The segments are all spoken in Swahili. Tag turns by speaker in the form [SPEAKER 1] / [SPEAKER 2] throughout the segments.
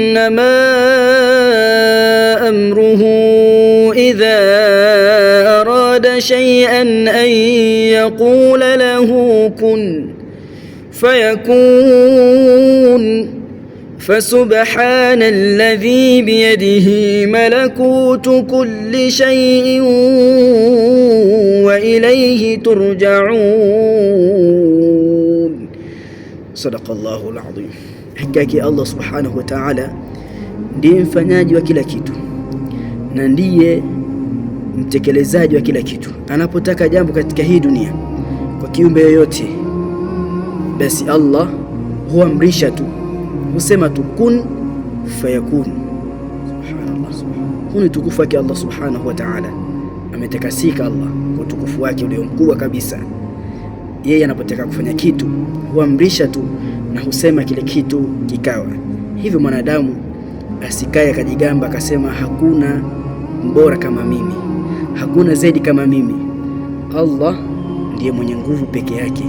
[SPEAKER 1] innama amruhu idha arada shay'an an yaqula lahu kun fayakun فسبحان الذي بيده ملكوت كل شيء وإليه ترجعون. صدق الله العظيم. Hakika Allah subhanahu wa ta'ala ndiye mfanyaji wa kila kitu na ndiye mtekelezaji wa kila kitu. Anapotaka jambo katika hii dunia kwa kiumbe yoyote, basi Allah huamrisha tu, husema tu kun fayakun. Subhanallah, huu ni tukufu wake Allah subhanahu wa ta'ala. Ametakasika Allah kwa tukufu wake ulio mkubwa kabisa. Yeye anapotaka kufanya kitu huamrisha tu na husema kile kitu kikawa. Hivyo mwanadamu asikae akajigamba akasema hakuna mbora kama mimi, hakuna zaidi kama mimi. Allah ndiye mwenye nguvu peke yake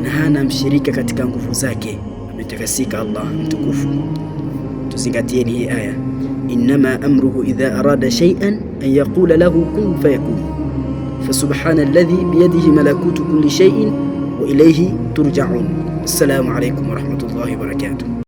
[SPEAKER 1] na hana mshirika katika nguvu zake. Ametakasika Allah mtukufu. Tuzingatieni hii aya, innama amruhu idha arada shay'an an yaqula lahu kun fayakun fasubhana alladhi biyadihi malakutu kulli shay'in wa ilayhi turja'un. Assalamu alaykum wa rahmatullahi wa barakatuh.